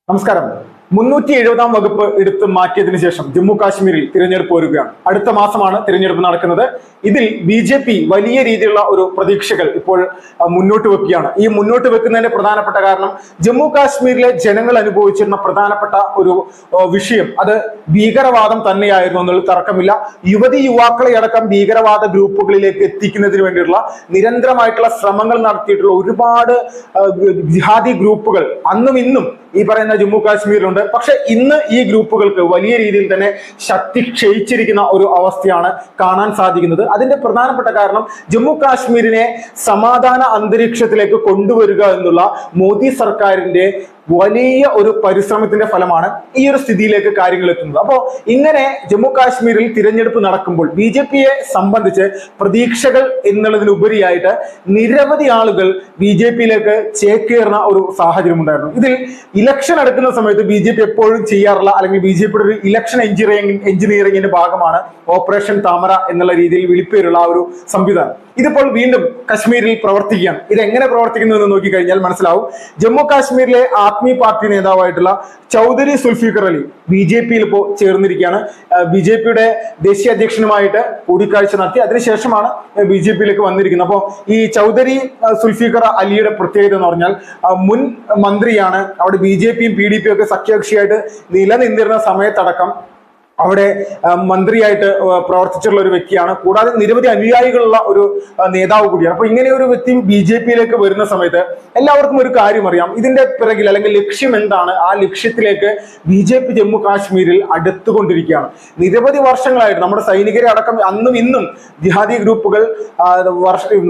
നമസ്കാരം. 370 വകുപ്പ് എടുത്ത് മാറ്റിയതിനു ശേഷം ജമ്മു കാശ്മീരിൽ തിരഞ്ഞെടുപ്പ് വരികയാണ്. അടുത്ത മാസമാണ് തിരഞ്ഞെടുപ്പ് നടക്കുന്നത്. ഇതിൽ BJP വലിയ രീതിയിലുള്ള ഒരു പ്രതീക്ഷകൾ ഇപ്പോൾ മുന്നോട്ട് വെക്കുകയാണ്. ഈ മുന്നോട്ട് വെക്കുന്നതിന്റെ പ്രധാനപ്പെട്ട കാരണം ജമ്മു കാശ്മീരിലെ ജനങ്ങൾ അനുഭവിച്ചിരുന്ന പ്രധാനപ്പെട്ട ഒരു വിഷയം അത് ഭീകരവാദം തന്നെയായിരുന്നു എന്നുള്ള തർക്കമില്ല. യുവാക്കളെ അടക്കം ഭീകരവാദ ഗ്രൂപ്പുകളിലേക്ക് എത്തിക്കുന്നതിന് വേണ്ടിയിട്ടുള്ള നിരന്തരമായിട്ടുള്ള ശ്രമങ്ങൾ നടത്തിയിട്ടുള്ള ഒരുപാട് ജിഹാദി ഗ്രൂപ്പുകൾ അന്നും ഇന്നും ഈ പറയുന്ന ജമ്മു കാശ്മീരിലുണ്ട്. പക്ഷെ ഇന്ന് ഈ ഗ്രൂപ്പുകൾക്ക് വലിയ രീതിയിൽ തന്നെ ശക്തി ക്ഷയിച്ചിരിക്കുന്ന ഒരു അവസ്ഥയാണ് കാണാൻ സാധിക്കുന്നത്. അതിന്റെ പ്രധാനപ്പെട്ട കാരണം ജമ്മു കാശ്മീരിനെ സമാധാന അന്തരീക്ഷത്തിലേക്ക് കൊണ്ടുവരിക എന്നുള്ള മോദി സർക്കാരിന്റെ വലിയ ഒരു പരിശ്രമത്തിന്റെ ഫലമാണ് ഈ ഒരു സ്ഥിതിയിലേക്ക് കാര്യങ്ങൾ എത്തുന്നത്. അപ്പോൾ ഇങ്ങനെ ജമ്മു കാശ്മീരിൽ തിരഞ്ഞെടുപ്പ് നടക്കുമ്പോൾ BJPയെ സംബന്ധിച്ച് പ്രതീക്ഷകൾ എന്നുള്ളതിനുപരിയായിട്ട് നിരവധി ആളുകൾ BJPയിലേക്ക് ചേക്കേറുന്ന ഒരു സാഹചര്യം ഉണ്ടായിരുന്നു. ഇതിൽ ഇലക്ഷൻ എടുക്കുന്ന സമയത്ത് BJP എപ്പോഴും ചെയ്യാറുള്ള അല്ലെങ്കിൽ BJPയുടെ ഒരു ഇലക്ഷൻ എഞ്ചിനീയറിംഗിന്റെ ഭാഗമാണ് ഓപ്പറേഷൻ താമര എന്നുള്ള രീതിയിൽ വിളിപ്പേരുള്ള ആ ഒരു സംവിധാനം. ഇതിപ്പോൾ വീണ്ടും കശ്മീരിൽ പ്രവർത്തിക്കുകയാണ്. ഇതെങ്ങനെ പ്രവർത്തിക്കുന്നു എന്ന് നോക്കിക്കഴിഞ്ഞാൽ മനസ്സിലാവും. ജമ്മു കാശ്മീരിലെ ആദ്മി പാർട്ടി നേതാവായിട്ടുള്ള ചൗധരി സുൽഫിക്കർ അലി BJPയിൽ ഇപ്പോൾ ചേർന്നിരിക്കുകയാണ്. BJPയുടെ ദേശീയ അധ്യക്ഷനുമായിട്ട് കൂടിക്കാഴ്ച നടത്തി അതിനുശേഷമാണ് BJPയിലേക്ക് വന്നിരിക്കുന്നത്. അപ്പോൾ ഈ ചൗധരി സുൽഫിക്കർ അലിയുടെ പ്രത്യേകത എന്ന് പറഞ്ഞാൽ മുൻ മന്ത്രിയാണ്. അവിടെ BJPയും PDPയും ഒക്കെ സഖ്യകക്ഷിയായിട്ട് നിലനിന്നിരുന്ന സമയത്തടക്കം അവിടെ മന്ത്രിയായിട്ട് പ്രവർത്തിച്ചിട്ടുള്ള ഒരു വ്യക്തിയാണ്. കൂടാതെ നിരവധി അനുയായികളുള്ള ഒരു നേതാവ് കൂടിയാണ്. അപ്പൊ ഇങ്ങനെ ഒരു വ്യക്തി BJPയിലേക്ക് വരുന്ന സമയത്ത് എല്ലാവർക്കും ഒരു കാര്യം അറിയാം, ഇതിന്റെ പിറകിൽ അല്ലെങ്കിൽ ലക്ഷ്യം എന്താണ്. ആ ലക്ഷ്യത്തിലേക്ക് BJP ജമ്മു കാശ്മീരിൽ അടുത്തുകൊണ്ടിരിക്കുകയാണ്. നിരവധി വർഷങ്ങളായിട്ട് നമ്മുടെ സൈനികരെ അടക്കം അന്നും ഇന്നും ജിഹാദി ഗ്രൂപ്പുകൾ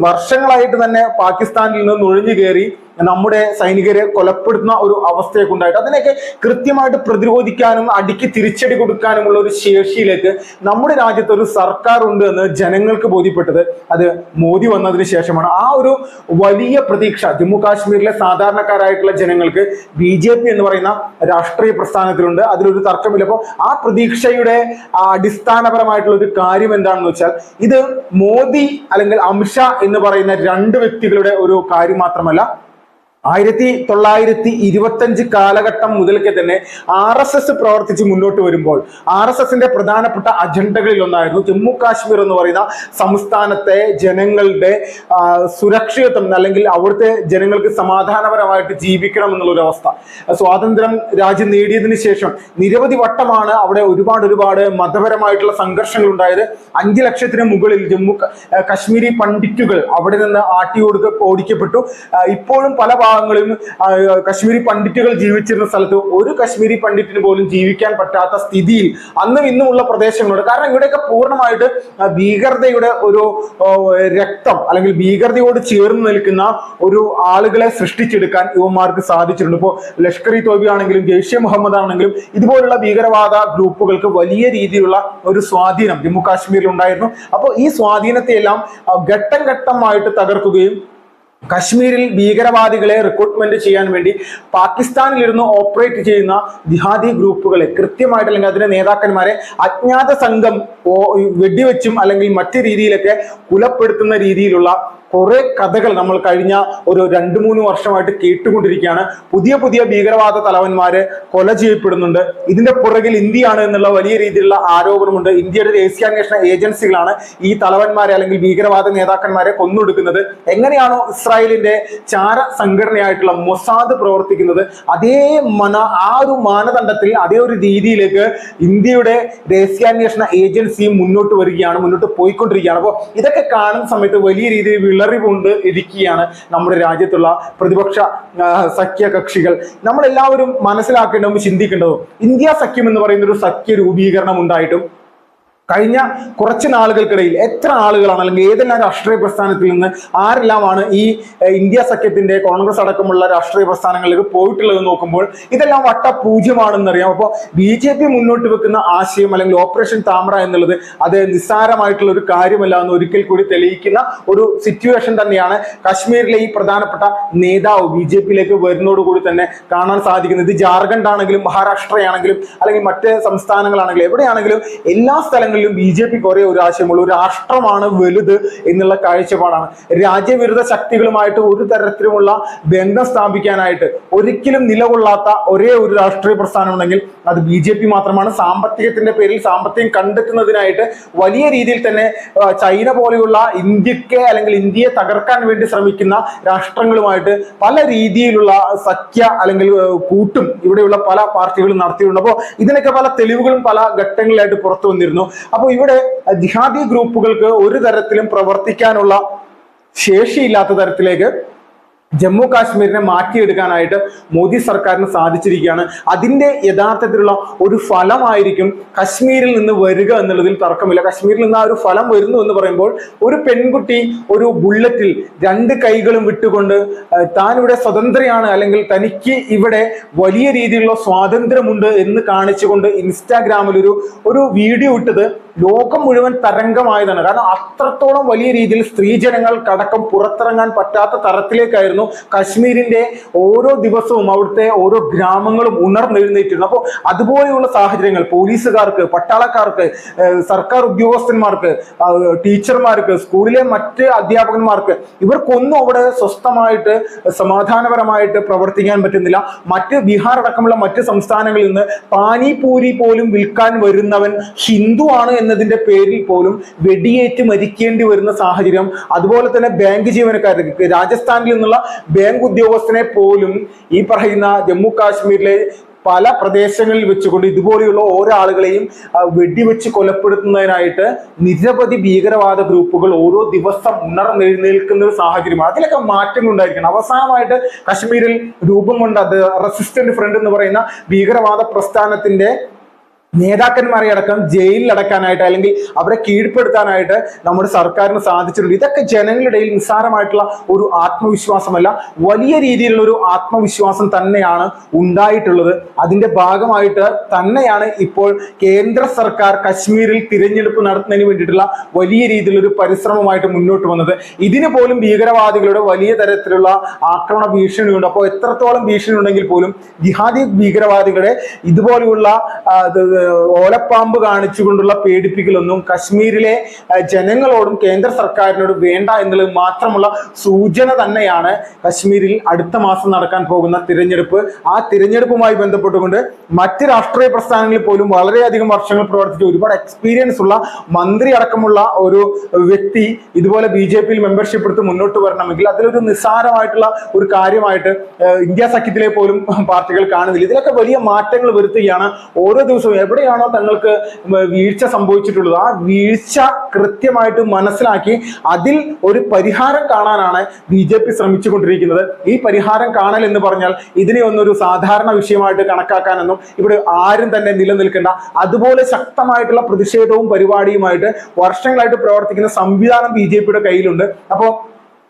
വർഷങ്ങളായിട്ട് തന്നെ പാകിസ്ഥാനിൽ നിന്ന് നുഴഞ്ഞു കയറി നമ്മുടെ സൈനികരെ കൊലപ്പെടുത്തുന്ന ഒരു അവസ്ഥയൊക്കെ ഉണ്ടായിട്ട് അതിനെയൊക്കെ കൃത്യമായിട്ട് പ്രതിരോധിക്കാനും അടിക്ക് തിരിച്ചടി കൊടുക്കാനുമുള്ള ഒരു ശേഷിയിലേക്ക് നമ്മുടെ രാജ്യത്ത് ഒരു സർക്കാർ ഉണ്ട് എന്ന് ജനങ്ങൾക്ക് ബോധ്യപ്പെട്ടത് അത് മോദി വന്നതിന് ശേഷമാണ്. ആ ഒരു വലിയ പ്രതീക്ഷ ജമ്മു കാശ്മീരിലെ സാധാരണക്കാരായിട്ടുള്ള ജനങ്ങൾക്ക് BJP എന്ന് പറയുന്ന രാഷ്ട്രീയ പ്രസ്ഥാനത്തിലുണ്ട്. അതിലൊരു തർക്കമില്ല. അപ്പോൾ ആ പ്രതീക്ഷയുടെ അടിസ്ഥാനപരമായിട്ടുള്ള ഒരു കാര്യം എന്താണെന്ന് വെച്ചാൽ ഇത് മോദി അല്ലെങ്കിൽ അമിത്ഷാ എന്ന് പറയുന്ന രണ്ട് വ്യക്തികളുടെ ഒരു കാര്യം മാത്രമല്ല. 1925 കാലഘട്ടം മുതൽക്ക് തന്നെ RSS പ്രവർത്തിച്ച് മുന്നോട്ട് വരുമ്പോൾ RSSന്റെ പ്രധാനപ്പെട്ട അജണ്ടകളിൽ ഒന്നായിരുന്നു ജമ്മു കാശ്മീർ എന്ന് പറയുന്ന സംസ്ഥാനത്തെ ജനങ്ങളുടെ സുരക്ഷിതത്വം അല്ലെങ്കിൽ അവിടുത്തെ ജനങ്ങൾക്ക് സമാധാനപരമായിട്ട് ജീവിക്കണം എന്നുള്ളൊരു അവസ്ഥ. സ്വാതന്ത്ര്യം രാജ്യം നേടിയതിനു ശേഷം നിരവധി വട്ടമാണ് അവിടെ ഒരുപാട് മതപരമായിട്ടുള്ള സംഘർഷങ്ങൾ ഉണ്ടായത്. 5 ലക്ഷത്തിന് മുകളിൽ കശ്മീരി പണ്ഡിറ്റുകൾ അവിടെ നിന്ന് ഓടിക്കപ്പെട്ടു. ഇപ്പോഴും പല ഭാഗങ്ങളിലും കശ്മീരി പണ്ഡിറ്റുകൾ ജീവിച്ചിരുന്ന സ്ഥലത്ത് ഒരു കശ്മീരി പണ്ഡിറ്റിന് പോലും ജീവിക്കാൻ പറ്റാത്ത സ്ഥിതിയിൽ അന്നും ഇന്നും ഉള്ള പ്രദേശങ്ങളുണ്ട്. കാരണം ഇവിടെയൊക്കെ പൂർണ്ണമായിട്ട് ഭീകരതയുടെ ഒരു രക്തം അല്ലെങ്കിൽ ഭീകരതയോട് ചേർന്ന് നിൽക്കുന്ന ഒരു ആളുകളെ സൃഷ്ടിച്ചെടുക്കാൻ യുവന്മാർക്ക് സാധിച്ചിട്ടുണ്ട്. ഇപ്പോൾ ലഷ്കർ-ഇ-തോയ്ബ ആണെങ്കിലും ജെയ്ഷെ മുഹമ്മദ് ആണെങ്കിലും ഇതുപോലുള്ള ഭീകരവാദ ഗ്രൂപ്പുകൾക്ക് വലിയ രീതിയിലുള്ള ഒരു സ്വാധീനം ജമ്മു കാശ്മീരിൽ ഉണ്ടായിരുന്നു. അപ്പോൾ ഈ സ്വാധീനത്തെ എല്ലാം ഘട്ടം ഘട്ടമായിട്ട് തകർക്കുകയും കശ്മീരിൽ ഭീകരവാദികളെ റിക്രൂട്ട്മെന്റ് ചെയ്യാൻ വേണ്ടി പാകിസ്ഥാനിലിരുന്ന് ഓപ്പറേറ്റ് ചെയ്യുന്ന ജിഹാദി ഗ്രൂപ്പുകളെ കൃത്യമായിട്ട് അല്ലെങ്കിൽ അതിന്റെ നേതാക്കന്മാരെ അജ്ഞാത സംഘം വെടിവെച്ചും അല്ലെങ്കിൽ മറ്റു രീതിയിലൊക്കെ കുലപ്പെടുത്തുന്ന രീതിയിലുള്ള കുറെ കഥകൾ നമ്മൾ കഴിഞ്ഞ ഒരു 2-3 വർഷമായിട്ട് കേട്ടുകൊണ്ടിരിക്കുകയാണ്. പുതിയ ഭീകരവാദ തലവന്മാര് കൊല ചെയ്യപ്പെടുന്നുണ്ട്. ഇതിന്റെ പുറകിൽ ഇന്ത്യയാണ് എന്നുള്ള വലിയ രീതിയിലുള്ള ആരോപണമുണ്ട്. ഇന്ത്യയുടെ ദേശീയാന്വേഷണ ഏജൻസികളാണ് ഈ തലവന്മാരെ അല്ലെങ്കിൽ ഭീകരവാദ നേതാക്കന്മാരെ കൊന്നൊടുക്കുന്നത്. എങ്ങനെയാണോ ഇസ്രായേലിന്റെ ചാര സംഘടനയായിട്ടുള്ള മൊസാദ് പ്രവർത്തിക്കുന്നത് ആ ഒരു മാനദണ്ഡത്തിൽ അതേ ഒരു രീതിയിലേക്ക് ഇന്ത്യയുടെ ദേശീയാന്വേഷണ ഏജൻസിയും മുന്നോട്ട് പോയിക്കൊണ്ടിരിക്കുകയാണ്. അപ്പോൾ ഇതൊക്കെ കാണുന്ന സമയത്ത് വലിയ രീതിയിൽ വിളറികൊണ്ട് ഇരിക്കുകയാണ് നമ്മുടെ രാജ്യത്തുള്ള പ്രതിപക്ഷ സഖ്യകക്ഷികൾ. നമ്മളെല്ലാവരും മനസ്സിലാക്കേണ്ടതും ചിന്തിക്കേണ്ടതും ഇന്ത്യ സഖ്യം എന്ന് പറയുന്ന ഒരു സഖ്യ രൂപീകരണം ഉണ്ടായിട്ടും കഴിഞ്ഞ കുറച്ച് നാളുകൾക്കിടയിൽ എത്ര ആളുകളാണ് അല്ലെങ്കിൽ ഏതെല്ലാം രാഷ്ട്രീയ പ്രസ്ഥാനത്തിൽ നിന്ന് ആരെല്ലാമാണ് ഈ ഇന്ത്യ സഖ്യത്തിന്റെ കോൺഗ്രസ് അടക്കമുള്ള രാഷ്ട്രീയ പ്രസ്ഥാനങ്ങളിലേക്ക് പോയിട്ടുള്ളത് നോക്കുമ്പോൾ ഇതെല്ലാം വട്ടപൂജ്യമാണെന്നറിയാം. അപ്പോൾ BJP മുന്നോട്ട് വെക്കുന്ന ആശയം അല്ലെങ്കിൽ ഓപ്പറേഷൻ താമര എന്നുള്ളത് അത് നിസ്സാരമായിട്ടുള്ള ഒരു കാര്യമല്ല എന്ന് ഒരിക്കൽ കൂടി തെളിയിക്കുന്ന ഒരു സിറ്റുവേഷൻ തന്നെയാണ് കശ്മീരിലെ ഈ പ്രധാനപ്പെട്ട നേതാവ് BJPയിലേക്ക് വരുന്നതോടുകൂടി തന്നെ കാണാൻ സാധിക്കുന്നത്. ഇത് ജാർഖണ്ഡ് ആണെങ്കിലും മഹാരാഷ്ട്രയാണെങ്കിലും അല്ലെങ്കിൽ മറ്റ് സംസ്ഥാനങ്ങളാണെങ്കിലും എവിടെയാണെങ്കിലും എല്ലാ സ്ഥലങ്ങളിലും മേഖലയിലും BJP ഒരേ ഒരു ആശയമുള്ള ഒരു രാഷ്ട്രമാണ് വലുത് എന്നുള്ള കാഴ്ചപ്പാടാണ്. രാജ്യവിരുദ്ധ ശക്തികളുമായിട്ട് ഒരു തരത്തിലുമുള്ള ബന്ധം സ്ഥാപിക്കാനായിട്ട് ഒരിക്കലും നിലകൊള്ളാത്ത ഒരേ ഒരു രാഷ്ട്രീയ പ്രസ്ഥാനം ഉണ്ടെങ്കിൽ അത് BJP മാത്രമാണ്. സാമ്പത്തികത്തിന്റെ പേരിൽ സാമ്പത്തികം കണ്ടെത്തുന്നതിനായിട്ട് വലിയ രീതിയിൽ തന്നെ ചൈന പോലെയുള്ള ഇന്ത്യക്ക് അല്ലെങ്കിൽ ഇന്ത്യയെ തകർക്കാൻ വേണ്ടി ശ്രമിക്കുന്ന രാഷ്ട്രങ്ങളുമായിട്ട് പല രീതിയിലുള്ള സഖ്യ അല്ലെങ്കിൽ കൂട്ടും ഇവിടെയുള്ള പല പാർട്ടികളും നടത്തിയിട്ടുണ്ട്. അപ്പോൾ ഇതിനൊക്കെ പല തെളിവുകളും പല ഘട്ടങ്ങളിലായിട്ട് പുറത്തു വന്നിരുന്നു. അപ്പോൾ ഇവിടെ ജിഹാദി ഗ്രൂപ്പുകൾക്ക് ഒരു തരത്തിലും പ്രവർത്തിക്കാനുള്ള ശേഷിയില്ലാത്ത തരത്തിലേക്ക് ജമ്മു കാശ്മീരിനെ മാറ്റിയെടുക്കാനായിട്ട് മോദി സർക്കാരിന് സാധിച്ചിരിക്കുകയാണ്. അതിന്റെ യഥാർത്ഥത്തിലുള്ള ഒരു ഫലമായിരിക്കും കശ്മീരിൽ നിന്ന് വരിക എന്നുള്ളതിൽ തർക്കമില്ല. കശ്മീരിൽ നിന്ന് ആ ഒരു ഫലം വരുന്നു എന്ന് പറയുമ്പോൾ ഒരു പെൺകുട്ടി ഒരു ബുള്ളറ്റിൽ 2 കൈകളും വിട്ടുകൊണ്ട് താൻ ഇവിടെ സ്വതന്ത്രയാണ് അല്ലെങ്കിൽ തനിക്ക് ഇവിടെ വലിയ രീതിയിലുള്ള സ്വാതന്ത്ര്യമുണ്ട് എന്ന് കാണിച്ചുകൊണ്ട് ഇൻസ്റ്റാഗ്രാമിൽ ഒരു വീഡിയോ ഇട്ടത് ലോകം മുഴുവൻ തരംഗമായതാണ്. കാരണം അത്രത്തോളം വലിയ രീതിയിൽ സ്ത്രീജനങ്ങൾക്കടക്കം പുറത്തിറങ്ങാൻ പറ്റാത്ത തരത്തിലേക്കായിരുന്നു കശ്മീരിന്റെ ഓരോ ദിവസവും അവിടുത്തെ ഓരോ ഗ്രാമങ്ങളും ഉണർന്നെഴുന്നേറ്റിരുന്നു. അപ്പോൾ അതുപോലെയുള്ള സാഹചര്യങ്ങൾ പോലീസുകാർക്ക്, പട്ടാളക്കാർക്ക്, സർക്കാർ ഉദ്യോഗസ്ഥന്മാർക്ക്, ടീച്ചർമാർക്ക്, സ്കൂളിലെ മറ്റ് അധ്യാപകന്മാർക്ക് ഇവർക്കൊന്നും അവിടെ സ്വസ്ഥമായിട്ട് സമാധാനപരമായിട്ട് പ്രവർത്തിക്കാൻ പറ്റുന്നില്ല. മറ്റ് ബീഹാർ അടക്കമുള്ള മറ്റ് സംസ്ഥാനങ്ങളിൽ നിന്ന് പാനിപൂരി പോലും വിൽക്കാൻ വരുന്നവൻ ഹിന്ദു ആണ് എന്നതിന്റെ പേരിൽ പോലും വെടിയേറ്റ് മരിക്കേണ്ടി വരുന്ന സാഹചര്യം. അതുപോലെ തന്നെ ബാങ്ക് ജീവനക്കാർക്ക്, രാജസ്ഥാനിൽ നിന്നുള്ള ബാങ്ക് ഉദ്യോഗസ്ഥനെ പോലും ഈ പറയുന്ന ജമ്മു കാശ്മീരിലെ പല പ്രദേശങ്ങളിൽ വെച്ചുകൊണ്ട് ഇതുപോലെയുള്ള ഓരോ ആളുകളെയും വെടിവെച്ച് കൊലപ്പെടുത്തുന്നതിനായിട്ട് നിരവധി ഭീകരവാദ ഗ്രൂപ്പുകൾ ഓരോ ദിവസം ഉണർന്നെഴുന്നേൽക്കുന്ന ഒരു സാഹചര്യമാണ്. അതിലൊക്കെ മാറ്റങ്ങൾ ഉണ്ടായിരിക്കണം. അവസാനമായിട്ട് കശ്മീരിൽ രൂപം കൊണ്ട റെസിസ്റ്റന്റ് ഫ്രണ്ട് എന്ന് പറയുന്ന ഭീകരവാദ പ്രസ്ഥാനത്തിന്റെ നേതാക്കന്മാരെ അടക്കം ജയിലിൽ അടക്കാനായിട്ട് അല്ലെങ്കിൽ അവരെ കീഴ്പ്പെടുത്താനായിട്ട് നമ്മുടെ സർക്കാരിന് സാധിച്ചിട്ടുണ്ട്. ഇതൊക്കെ ജനങ്ങളുടെ ഇടയിൽ നിസ്സാരമായിട്ടുള്ള ഒരു ആത്മവിശ്വാസമല്ല, വലിയ രീതിയിലുള്ള ഒരു ആത്മവിശ്വാസം തന്നെയാണ് ഉണ്ടായിട്ടുള്ളത്. അതിന്റെ ഭാഗമായിട്ട് തന്നെയാണ് ഇപ്പോൾ കേന്ദ്ര സർക്കാർ കശ്മീരിൽ തിരഞ്ഞെടുപ്പ് നടത്തുന്നതിന് വേണ്ടിയിട്ടുള്ള വലിയ രീതിയിലുള്ള ഒരു പരിശ്രമമായിട്ട് മുന്നോട്ട് വന്നത്. ഇതിന് പോലും ഭീകരവാദികളുടെ വലിയ തരത്തിലുള്ള ആക്രമണ ഭീഷണിയുണ്ട്. അപ്പോൾ എത്രത്തോളം ഭീഷണി ഉണ്ടെങ്കിൽ പോലും ജിഹാദി ഭീകരവാദികളെ ഇതുപോലെയുള്ള ഓലപ്പാമ്പ് കാണിച്ചുകൊണ്ടുള്ള പേടിപ്പിക്കലൊന്നും കശ്മീരിലെ ജനങ്ങളോടും കേന്ദ്ര സർക്കാരിനോടും വേണ്ട എന്നുള്ളത് മാത്രമുള്ള സൂചന തന്നെയാണ് കശ്മീരിൽ അടുത്ത മാസം നടക്കാൻ പോകുന്ന തിരഞ്ഞെടുപ്പ്. ആ തിരഞ്ഞെടുപ്പുമായി ബന്ധപ്പെട്ടുകൊണ്ട് മറ്റ് രാഷ്ട്രീയ പ്രസ്ഥാനങ്ങളിൽ പോലും വളരെയധികം വർഷങ്ങൾ പ്രവർത്തിച്ച ഒരുപാട് എക്സ്പീരിയൻസ് ഉള്ള മന്ത്രി അടക്കമുള്ള ഒരു വ്യക്തി ഇതുപോലെ BJP മെമ്പർഷിപ്പ് എടുത്ത് മുന്നോട്ട് വരണമെങ്കിൽ അതിലൊരു നിസ്സാരമായിട്ടുള്ള ഒരു കാര്യമായിട്ട് ഇന്ത്യ സഖ്യത്തിലെ പോലും പാർട്ടികൾ കാണുന്നില്ല. ഇതിലൊക്കെ വലിയ മാറ്റങ്ങൾ വരുത്തുകയാണ്. ഓരോ ദിവസവും എവിടെയാണോ തങ്ങൾക്ക് വീഴ്ച സംഭവിച്ചിട്ടുള്ളത് ആ വീഴ്ച കൃത്യമായിട്ട് മനസ്സിലാക്കി അതിൽ ഒരു പരിഹാരം കാണാനാണ് BJP ശ്രമിച്ചുകൊണ്ടിരിക്കുന്നത്. ഈ പരിഹാരം കാണൽ എന്ന് പറഞ്ഞാൽ ഇതിനെ ഒന്നൊരു സാധാരണ വിഷയമായിട്ട് കണക്കാക്കാനൊന്നും ഇവിടെ ആരും തന്നെ നിലനിൽക്കേണ്ട. അതുപോലെ ശക്തമായിട്ടുള്ള പ്രതിഷേധവും പരിപാടിയുമായിട്ട് വർഷങ്ങളായിട്ട് പ്രവർത്തിക്കുന്ന സംവിധാനം BJPയുടെ കയ്യിലുണ്ട്. അപ്പോൾ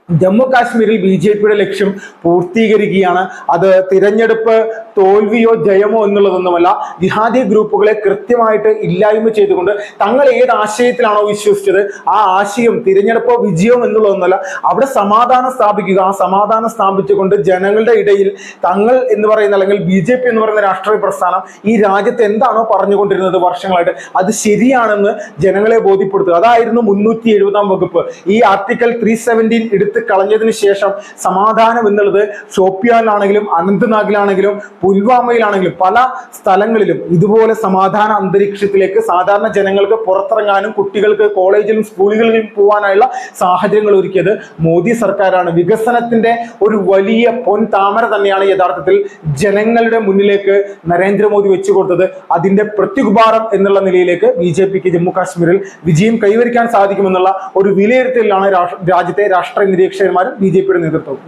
ജമ്മു കാശ്മീരിൽ BJPയുടെ ലക്ഷ്യം പൂർത്തീകരിക്കുകയാണ്. അത് തിരഞ്ഞെടുപ്പ് തോൽവിയോ ജയമോ എന്നുള്ളതൊന്നുമല്ല. ജിഹാദി ഗ്രൂപ്പുകളെ കൃത്യമായിട്ട് ഇല്ലായ്മ ചെയ്തുകൊണ്ട് തങ്ങൾ ഏത് ആശയത്തിലാണോ വിശ്വസിച്ചത് ആ ആശയം തിരഞ്ഞെടുപ്പോ വിജയം എന്നുള്ളതൊന്നുമല്ല, അവിടെ സമാധാനം സ്ഥാപിക്കുക. ആ സമാധാനം സ്ഥാപിച്ചുകൊണ്ട് ജനങ്ങളുടെ ഇടയിൽ തങ്ങൾ എന്ന് പറയുന്ന അല്ലെങ്കിൽ BJP എന്ന് പറയുന്ന രാഷ്ട്രീയ പ്രസ്ഥാനം ഈ രാജ്യത്ത് എന്താണോ പറഞ്ഞുകൊണ്ടിരുന്നത് വർഷങ്ങളായിട്ട് അത് ശരിയാണെന്ന് ജനങ്ങളെ ബോധ്യപ്പെടുത്തുക. അതായിരുന്നു 370 വകുപ്പ്. ഈ ആർട്ടിക്കിൾ 317 എടുത്ത് കളഞ്ഞതിന് ശേഷം സമാധാനം എന്നുള്ളത് ഷോപ്പിയാനിലാണെങ്കിലും അനന്ത്നാഗിലാണെങ്കിലും പുൽവാമയിലാണെങ്കിലും പല സ്ഥലങ്ങളിലും ഇതുപോലെ സമാധാന അന്തരീക്ഷത്തിലേക്ക് സാധാരണ ജനങ്ങൾക്ക് പുറത്തിറങ്ങാനും കുട്ടികൾക്ക് കോളേജിലും സ്കൂളുകളിലും പോകാനായുള്ള സാഹചര്യങ്ങൾ ഒരുക്കിയത് മോദി സർക്കാരാണ്. വികസനത്തിന്റെ ഒരു വലിയ പൊൻ താമര തന്നെയാണ് യഥാർത്ഥത്തിൽ ജനങ്ങളുടെ മുന്നിലേക്ക് നരേന്ദ്രമോദി വെച്ചു കൊടുത്തത്. അതിന്റെ പ്രത്യുപകാരം എന്നുള്ള നിലയിലേക്ക് BJPക്ക് ജമ്മു കാശ്മീരിൽ വിജയം കൈവരിക്കാൻ സാധിക്കുമെന്നുള്ള ഒരു വിലയിരുത്തലിലാണ് രാജ്യത്തെ രാഷ്ട്രീയ നിരീക്ഷകന്മാരും BJPയുടെ നേതൃത്വവും.